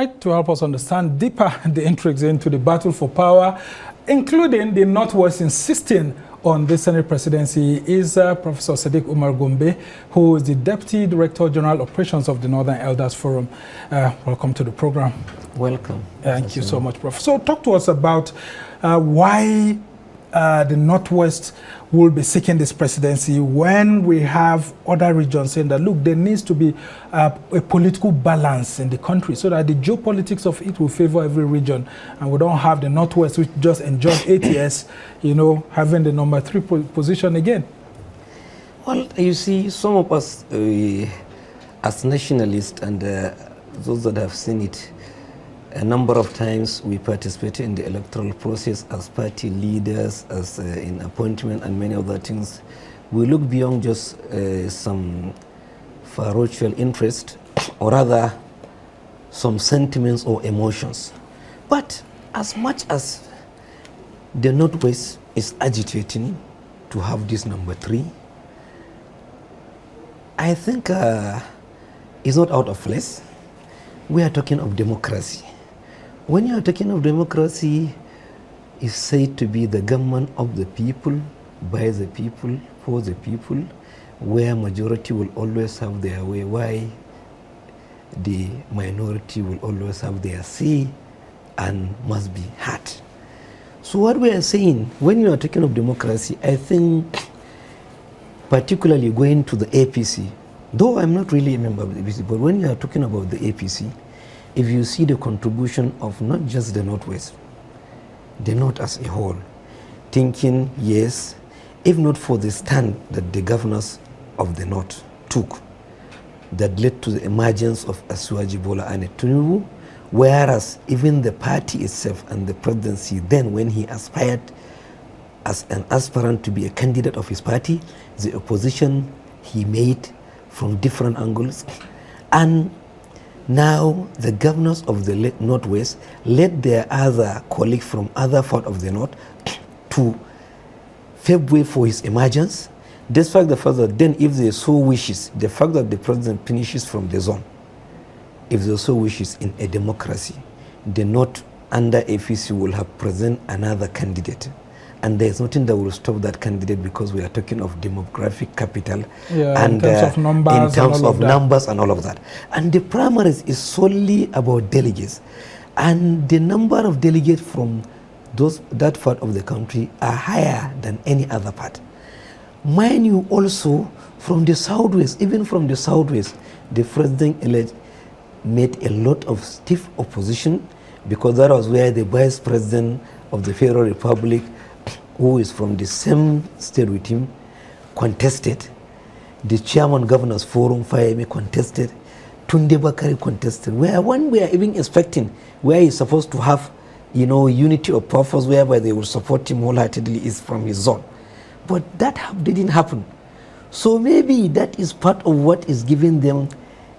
right, to help us understand deeper the intrigues into the battle for power, including the Northwest insisting on the Senate presidency, is Professor Sadiq Umar Gombe, who is the Deputy Director General Operations of the Northern Elders Forum. Welcome to the program. Welcome. Thank you so much, Prof. So talk to us about why the Northwest will be seeking this presidency when we have other regions saying that, look, there needs to be a political balance in the country so that the geopolitics of it will favor every region. And we don't have the Northwest, which just enjoyed 8 years, you know, having the number 3 position again. Well, you see, some of us as nationalists and those that have seen it, a number of times we participated in the electoral process as party leaders, as in appointment and many other things. We look beyond just some parochial interest, or rather some sentiments or emotions. But as much as the Northwest is agitating to have this number 3, I think it's not out of place. We are talking of democracy. When you are talking of democracy, it's said to be the government of the people, by the people, for the people, where majority will always have their way, why the minority will always have their say and must be heard. So what we are saying, when you are talking of democracy, I think particularly going to the APC, though I'm not really a member of the APC, but when you are talking about the APC, if you see the contribution of not just the Northwest, the North as a whole, thinking, yes, if not for the stand that the governors of the North took, that led to the emergence of Asuaji Bola and Tinubu, whereas even the party itself and the presidency then, when he aspired as an aspirant to be a candidate of his party, the opposition he made from different angles, and now the governors of the Northwest led their other colleagues from other part of the North to pave way for his emergence, despite the fact that then if they so wishes, the fact that the president finishes from the zone, if they so wishes in a democracy, the North under APC will have present another candidate. And there's nothing that will stop that candidate because we are talking of demographic capital and in terms of numbers and all of that. And the primaries is solely about delegates. And the number of delegates from that part of the country are higher than any other part. Mind you also, from the Southwest, even from the Southwest, the president-elect made a lot of stiff opposition because that was where the vice president of the Federal Republic, who is from the same state with him, contested. The chairman governors forum, Fayemi, contested. Tunde Bakari contested. When we are even expecting where he's supposed to have, you know, unity of purpose, whereby they will support him wholeheartedly, is from his zone. But that didn't happen. So maybe that is part of what is giving them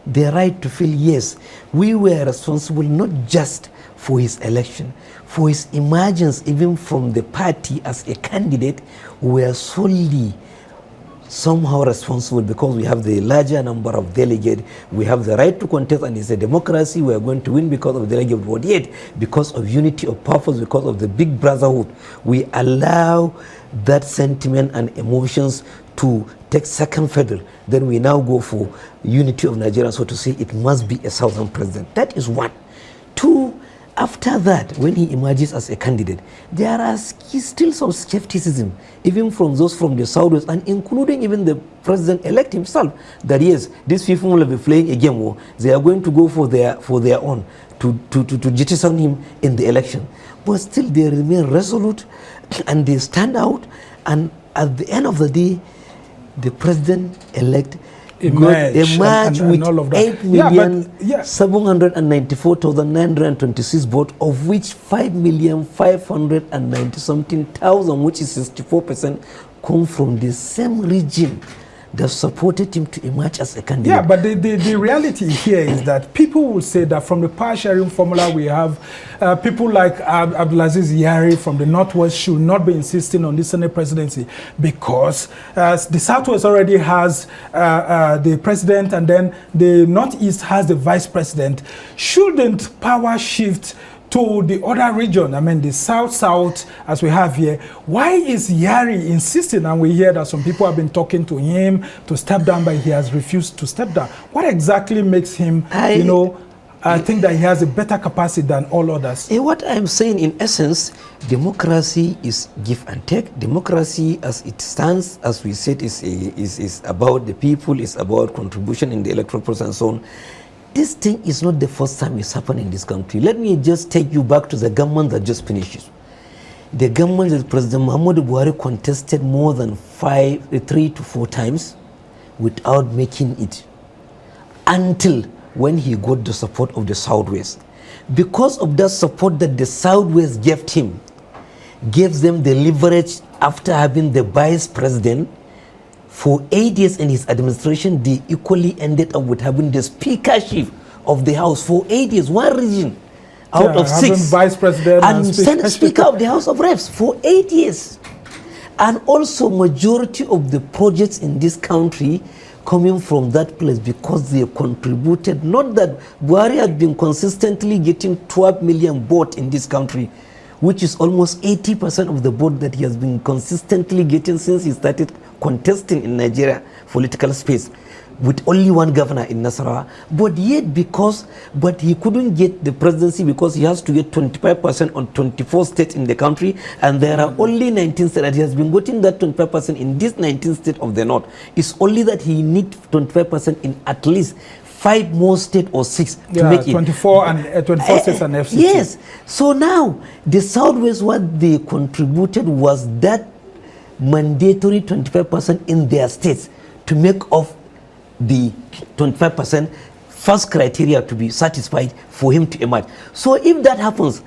the right to feel, yes, we were responsible not just for his election, for his emergence even from the party as a candidate, we are solely somehow responsible because we have the larger number of delegates, we have the right to contest, and it's a democracy, we are going to win because of delegate vote. Yet, because of unity of purpose, because of the big brotherhood, we allow that sentiment and emotions to take second fiddle. Then we now go for unity of Nigeria, so to say it must be a southern president. That is one. Two, after that, when he emerges as a candidate, there are still some skepticism, even from those from the Southwest, and including even the president-elect himself, that yes, these people will be playing a game, they are going to go for their own, to jettison him in the election. But still they remain resolute, and they stand out, and at the end of the day, the president-elect emerged with 8,794,926 votes, of which 5,590,something thousand, which is 64%, come from the same region that supported him to emerge as a candidate. Yeah, but the reality here is that people will say that from the power sharing formula we have, people like Abdulaziz Yari from the Northwest should not be insisting on the Senate presidency because the Southwest already has the president and then the Northeast has the vice president. Shouldn't power shift to the other region, I mean the South, as we have here? Why is Yari insisting, and we hear that some people have been talking to him to step down, but he has refused to step down? What exactly makes him, I think that he has a better capacity than all others? What I'm saying, in essence, democracy is give and take. Democracy, as it stands, as we said, is about the people, is about contribution in the electoral process and so on. This thing is not the first time it's happened in this country. Let me just take you back to the government that just finished. The government that President Muhammadu Buhari contested more than 3 to 4 times without making it, until when he got the support of the Southwest. Because of that support that the Southwest gave them the leverage after having the vice president. For 8 years in his administration, they equally ended up with having the speakership of the House for 8 years, one region out of 6. Vice president and Senate Speaker of the House of Reps for 8 years. And also majority of the projects in this country coming from that place because they contributed. Not that Buhari had been consistently getting 12 million votes in this country, which is almost 80% of the vote that he has been consistently getting since he started contesting in Nigeria political space, with only one governor in Nasarawa. But yet, but he couldn't get the presidency because he has to get 25% on 24 states in the country, and there are only 19 states that he has been getting that 25% in these 19 states of the north. It's only that he needs 25% in at least 5 more states or 6 to make it. 24 states and FCT. Yes. So now, the Southwest, what they contributed was that mandatory 25% in their states to make off the 25% first criteria to be satisfied for him to emerge. So if that happens,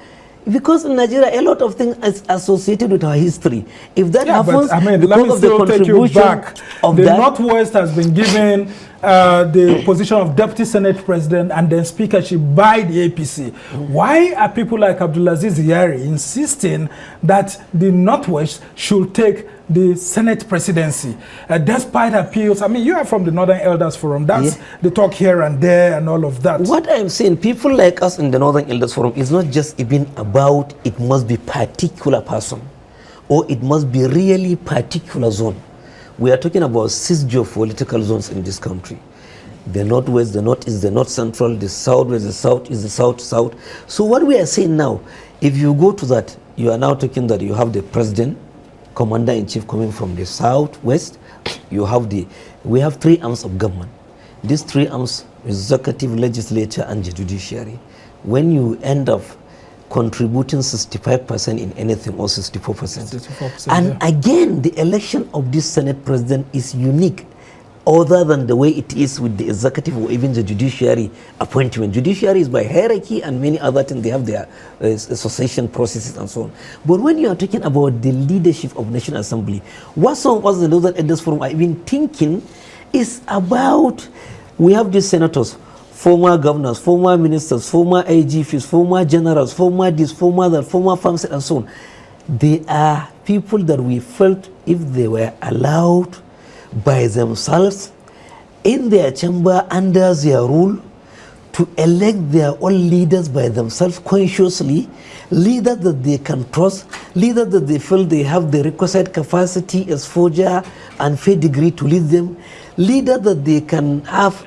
because in Nigeria a lot of things is associated with our history. If that happens, because of the contribution of the Northwest has been given the position of Deputy Senate President and then Speakership by the APC. Why are people like Abdulaziz Yari insisting that the Northwest should take the Senate Presidency, despite appeals? I mean, you are from the Northern Elders Forum. That's the talk here and there and all of that. What I'm saying, people like us in the Northern Elders Forum is not just even about it must be particular person or it must be really particular zone. We are talking about 6 geopolitical zones in this country. The Northwest, the Northeast, the North Central, the Southwest, the Southeast, the South. So what we are saying now, if you go to that, you are now talking that you have the President, Commander-in-Chief coming from the Southwest. We have 3 arms of government. These 3 arms, executive, legislature, and the judiciary. When you end up contributing 65% in anything or 64%. And again, the election of this Senate President is unique, other than the way it is with the executive or even the judiciary appointment. Judiciary is by hierarchy and many other things. They have their association processes and so on. But when you are talking about the leadership of National Assembly, what some of us in the Northern Elders Forum are even thinking is about, we have these senators, former governors, former ministers, former AGFs, former generals, former this, former that, former farmers and so on. They are people that we felt if they were allowed by themselves in their chamber under their rule to elect their own leaders by themselves consciously, leaders that they can trust, leaders that they feel they have the requisite capacity, exposure and fair degree to lead them, leaders that they can have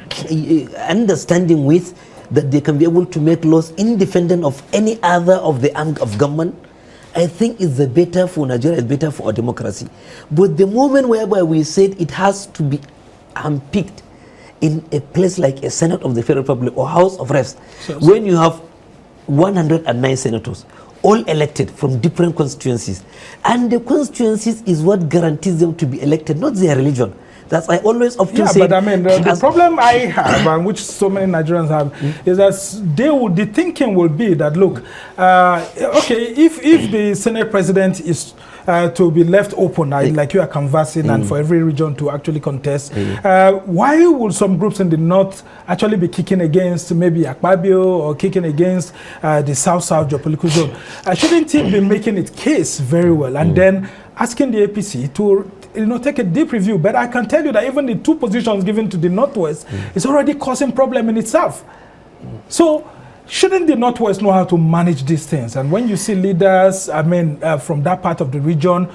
understanding with, that they can be able to make laws independent of any other of the arm of government. I think it's better for Nigeria, it's better for our democracy. But the moment whereby we said it has to be unpicked in a place like a Senate of the Federal Republic or House of Reps, when you have 109 senators, all elected from different constituencies, and the constituencies is what guarantees them to be elected, not their religion. That's I always often say. Yeah, but I mean, the problem I have, and which so many Nigerians have, is that the thinking will be that, look, okay, if the Senate President is to be left open, like you are canvassing, and for every region to actually contest, why will some groups in the north actually be kicking against maybe Akpabio or kicking against the South-South geopolitical zone? Shouldn't he be making its case very well and then asking the APC to take a deep review? But I can tell you that even the two positions given to the Northwest is already causing problem in itself. So shouldn't the Northwest know how to manage these things? And when you see leaders, I mean, from that part of the region,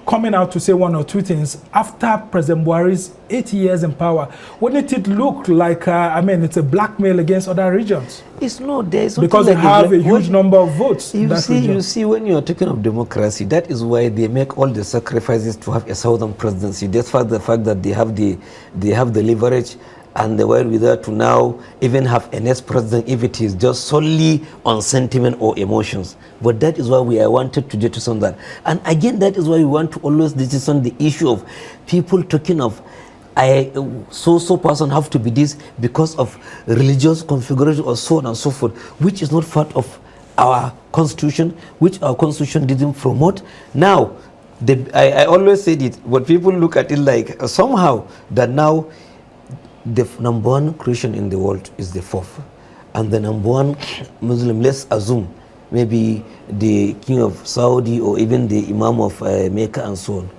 coming out to say one or two things after President Buhari's 8 years in power, wouldn't it look like, it's a blackmail against other regions? It's not. There is because they have a huge number of votes. You see, when you are talking of democracy, that is why they make all the sacrifices to have a southern presidency. Despite the fact that they have the leverage and the wherewithal to now even have a next president if it is just solely on sentiment or emotions. But that is why we are wanted to jettison that. And again, that is why we want to always jettison the issue of people talking of so person have to be this because of religious configuration or so on and so forth, which is not part of our constitution, which our constitution didn't promote. Now, I always said it, but people look at it like somehow that now the number one Christian in the world is the fourth, and the number one Muslim, let's assume maybe the king of Saudi or even the imam of Mecca and so on.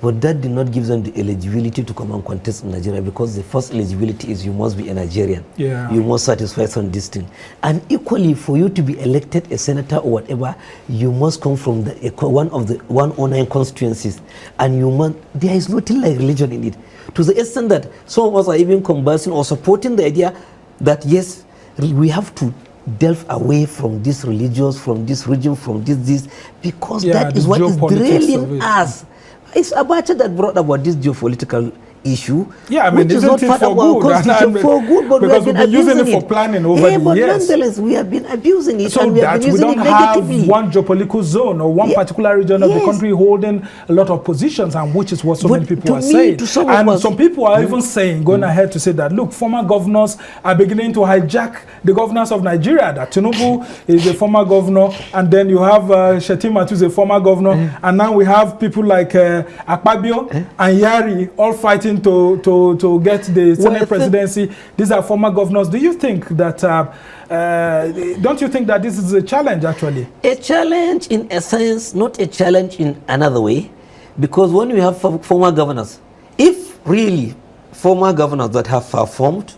But that did not give them the eligibility to come and contest in Nigeria, because the first eligibility is you must be a Nigerian. Yeah. You must satisfy some distinct. And equally, for you to be elected a senator or whatever, you must come from one of the 109 constituencies. And there is nothing like religion in it. To the extent that some of us are even conversing or supporting the idea that yes, we have to delve away from this religious, from this region, from this, because that is what is draining us. It's Abacha that brought about this geopolitical issue. Yeah, I mean, which is not part of our constitution for good, but because we've been using it for planning over the years. But nonetheless, we have been abusing it, so and we have been using it negatively. Have one geopolitical zone or one particular region of the country holding a lot of positions, and which is what so many people are saying. And some people are even saying, going ahead to say that, look, former governors are beginning to hijack the governors of Nigeria. That Tinubu is a former governor, and then you have Shetima, who's a former governor, and now we have people like Akpabio and Yari all fighting to get the Senate presidency. These are former governors. Do you think that, don't you think that this is a challenge actually? A challenge in a sense, not a challenge in another way, because when we have former governors, if really former governors that have performed,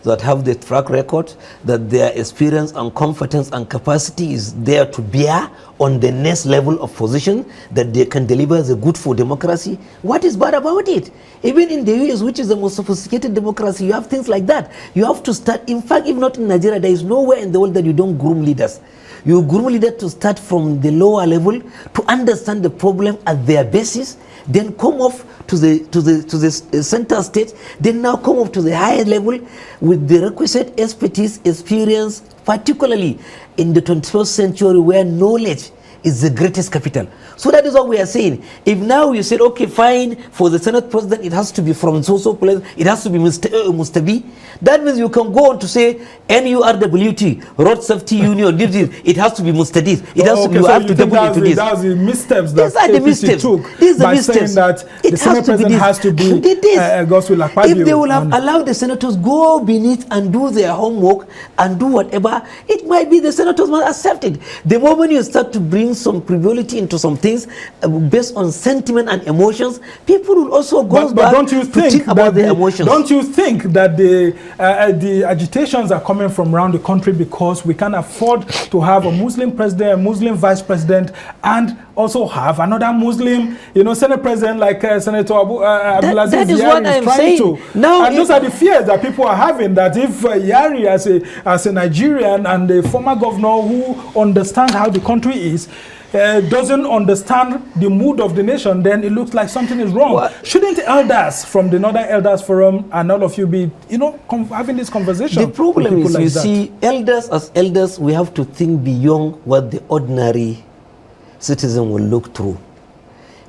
that have the track record, that their experience and competence and capacity is there to bear on the next level of position, that they can deliver the good for democracy, what is bad about it? Even in the US, which is the most sophisticated democracy, you have things like that. You have to start, in fact, if not in Nigeria, there is nowhere in the world that you don't groom leaders. You groom leaders to start from the lower level, to understand the problem at their basis, then come off to the center state, then now come up to the higher level with the requisite expertise, experience, particularly in the 21st century where knowledge is the greatest capital. So that is what we are saying. If now you said, okay, fine, for the Senate President, it has to be from so-so place, it has to be Mustabi, that means you can go on to say NURWT, Road Safety Union, it has to be Mustadif. It has to be, you have to double into this. That's the missteps that these are the missteps. Took these are by saying that the Senate President has to be Gospel Akpabio. If they will have allowed the senators go beneath and do their homework and do whatever, it might be the senators must accept it. The moment you start to bring some frivolity into some things based on sentiment and emotions, people will also go back to think about their emotions. Don't you think that the agitations are coming from around the country because we can't afford to have a Muslim president, a Muslim vice president, and also have another Muslim, Senate president like Senator Abdulaziz Yari is trying to. Now, and those are the fears that people are having, that if Yari as a Nigerian and a former governor who understands how the country is, doesn't understand the mood of the nation, then it looks like something is wrong. What? Shouldn't elders from the Northern Elders Forum and all of you be, having this conversation? The problem is, like see, elders as elders, we have to think beyond what the ordinary citizen will look through.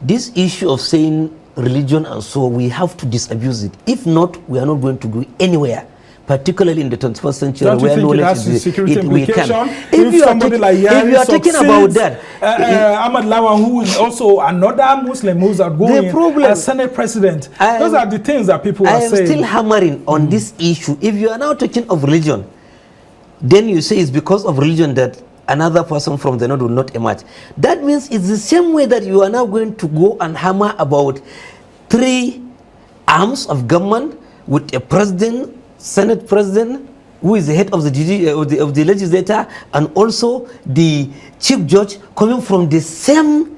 This issue of saying religion and so we have to disabuse it. If not, we are not going to go anywhere. Particularly in the 21st century, don't you where think knowledge it has is security implication? If you are somebody like Yari if you are talking about that, Ahmad Lawan, who is also another Muslim who's outgoing as Senate President, those are the things that people are saying. I am still hammering on this issue. If you are now talking of religion, then you say it's because of religion that another person from the north will not emerge. That means it's the same way that you are now going to go and hammer about 3 arms of government with a president, Senate President, who is the head of the legislature, and also the chief judge coming from the same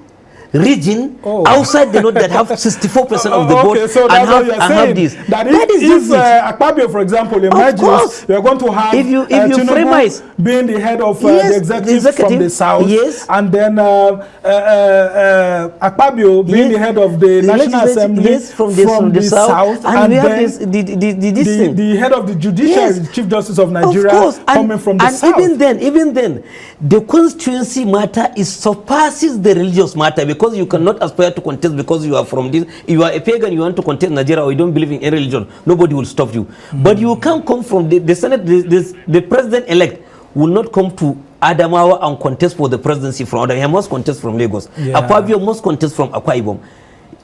region outside the north that have 64% of the vote, so and have this. That if Akpabio, for example, emerges, you are going to have if you frame being the head of the executive from the south, and then Akpabio being the head of the National Assembly from the south, and we have the head of the judiciary, the Chief Justice of Nigeria, coming from the south. And even then, the constituency matter surpasses the religious matter, because you cannot aspire to contest because you are from this. You are a pagan, you want to contest Nigeria, or you don't believe in any religion. Nobody will stop you. But you can't come from the Senate. The president-elect will not come to Adamawa and contest for the presidency from Adamawa. He must contest from Lagos. Akpabio must contest from Akwa Ibom.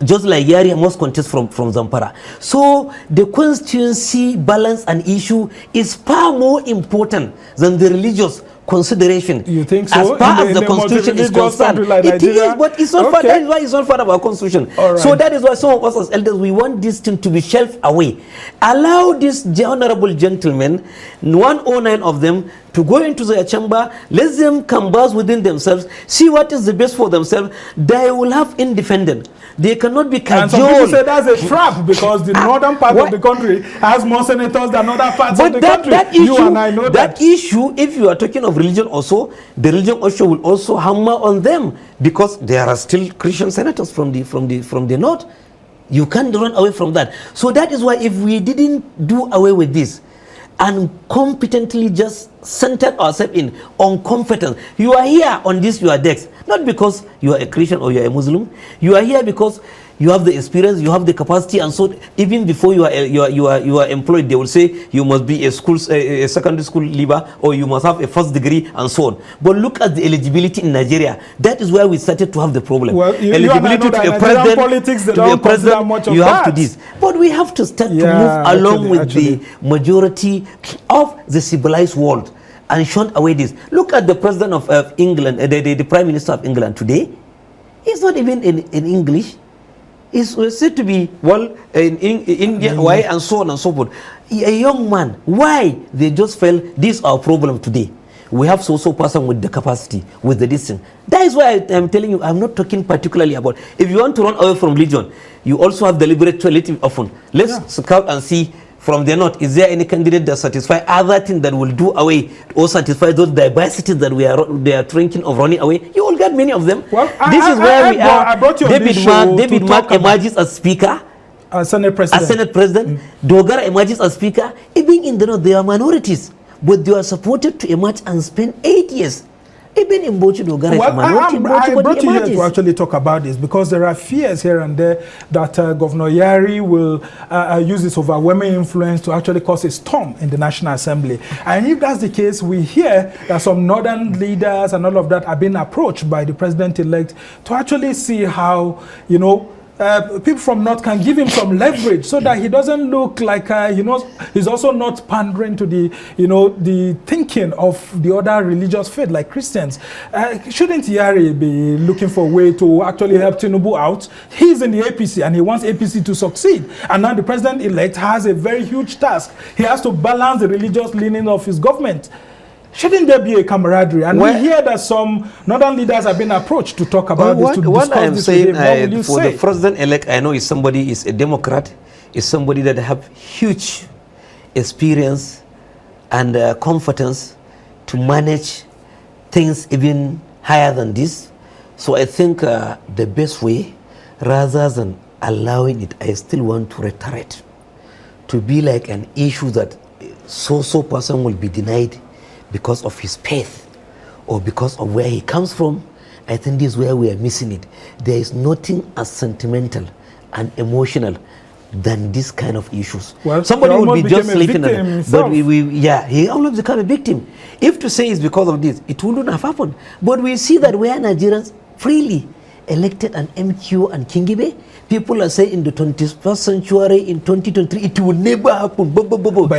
Just like Yari must contest from Zamfara. So the constituency balance and issue is far more important than the religious consideration. You think so? As far as the constitution is concerned, like it is, but it's not that is why it's not part of our constitution. So that is why some of us as elders, we want this thing to be shelved away. Allow this honorable gentlemen, 109 of them, to go into their chamber, let them converse within themselves, see what is the best for themselves. They will have independent. They cannot be cajoled. And some people say that's a trap because the northern part of the country has more senators than other parts of the country. You and I know that. Issue, if you are talking of religion also, the religion also will also hammer on them, because there are still Christian senators from the north. You can't run away from that. So that is why if we didn't do away with this and competently just centered ourselves on competence. You are here on this your desk, not because you are a Christian or you are a Muslim. You are here because you have the experience, you have the capacity, and so even before you are employed, they will say you must be a secondary school leaver, or you must have a first degree, and so on. But look at the eligibility in Nigeria. That is where we started to have the problem. Well, eligibility to a president, politics, they don't consider much of you that. have to this. But we have to start to move along with the majority of the civilized world and shun away this. Look at the president of England, the prime minister of England today. He's not even in English. Is said to be in India, why, and so on and so forth. A young man, why they just felt this is our problem today. We have so person with the capacity, with the distance. That is why I'm telling you, I'm not talking particularly about. If you want to run away from religion, you also have deliberate toileting often. Let's scout and see from the north, is there any candidate that satisfy other things that will do away or satisfy those diversities that they are thinking of running away? You will get many of them. Well, this is where we are. David Mark emerges as speaker, Senate President. Dogara emerges as speaker. Even in the north, they are minorities, but they are supported to emerge and spend 8 years. Even in Bochi Dogara, I brought you here to actually talk about this because there are fears here and there that Governor Yari will use his overwhelming influence to actually cause a storm in the National Assembly. And if that's the case, we hear that some northern leaders and all of that are being approached by the president-elect to actually see how, people from North can give him some leverage so that he doesn't look like he's also not pandering to the the thinking of the other religious faith like Christians. Shouldn't Yari be looking for a way to actually help Tinubu out? He's in the APC and he wants APC to succeed, and now the president-elect has a very huge task. He has to balance the religious leaning of his government. Shouldn't there be a camaraderie? And we hear that some northern leaders have been approached to talk about this, to discuss this with him. What will you say? For the president-elect, I know is a Democrat, is somebody that have huge experience and competence to manage things even higher than this. So I think the best way, rather than allowing it, I still want to reiterate, to be like an issue that so person will be denied because of his faith or because of where he comes from. I think this is where we are missing it. There is nothing as sentimental and emotional than this kind of issues. Well, somebody will be just sleeping, but he almost become a victim. If to say it's because of this, it wouldn't have happened. But we see that where Nigerians freely elected an MQ and Kingibe, people are saying in the 21st century, in 2023, it will never happen. But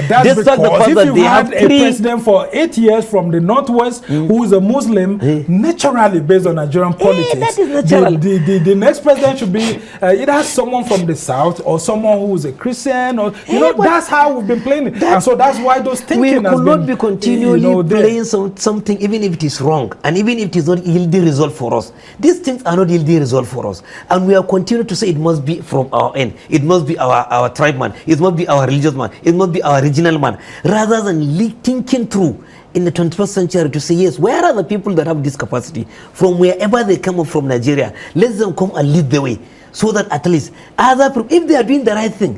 that's because if you had a president for 8 years from the Northwest who is a Muslim, naturally based on Nigerian politics, that is natural. The next president should be either someone from the South or someone who is a Christian, or that's how we've been playing it. And so that's why those thinking we could not be continually playing something, even if it is wrong, and even if it is not yielding result for us. These things are not yielding result for us, and we are continuing to say it must be from our end, it must be our tribe man, it must be our religious man, it must be our regional man, rather than thinking through in the 21st century to say, yes, where are the people that have this capacity from wherever they come up from Nigeria, let them come and lead the way, so that at least if they are doing the right thing,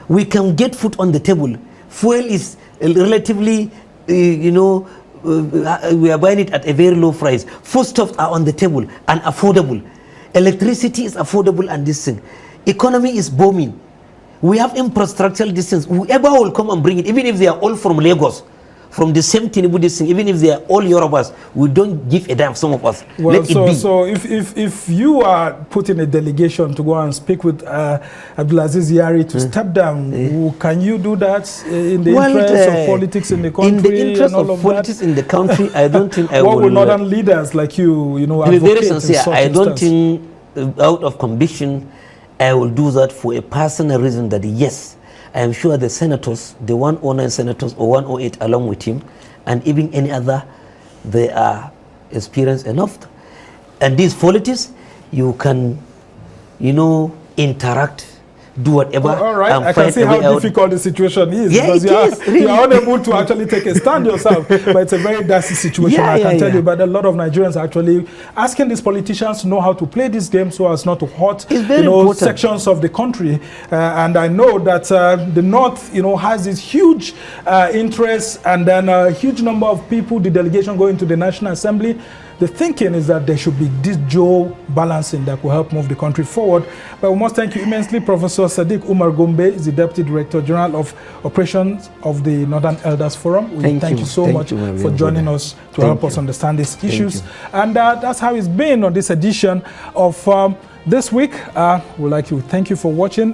we can get food on the table. Fuel is relatively we are buying it at a very low price. Foodstuffs are on the table and affordable. Electricity is affordable, and this thing. Economy is booming. We have infrastructural distance. Whoever will come and bring it, even if they are all from Lagos, from the same Tinubu this thing, even if they are all Yorubas, we don't give a damn, some of us. Well, let it be. So if you are putting a delegation to go and speak with Abdulaziz Yari to step down, can you do that in the interest of politics in the country? In the interest of politics in the country, I don't think I what will. What will northern leaders like you, to be very sincere, I don't think, out of conviction, I will do that for a personal reason that, yes, I am sure the senators, the 109 senators or 108 along with him, and even any other, they are experienced enough. And these politics, you can, interact, do whatever. All right, I can see how difficult the situation is, because you are unable to actually take a stand yourself. But it's a very dicey situation, I can tell you. But a lot of Nigerians are actually asking these politicians to know how to play this game so as not to hurt sections of the country. And I know that the North has this huge interest, and then a huge number of people, the delegation going to the National Assembly. The thinking is that there should be this dual balancing that will help move the country forward. But we must thank you immensely. Professor Sadiq Umar Gombe is the Deputy Director General of Operations of the Northern Elders Forum. We thank you so much for joining us to help us understand these issues. And that's how it's been on this edition of This Week. We'd like to thank you for watching.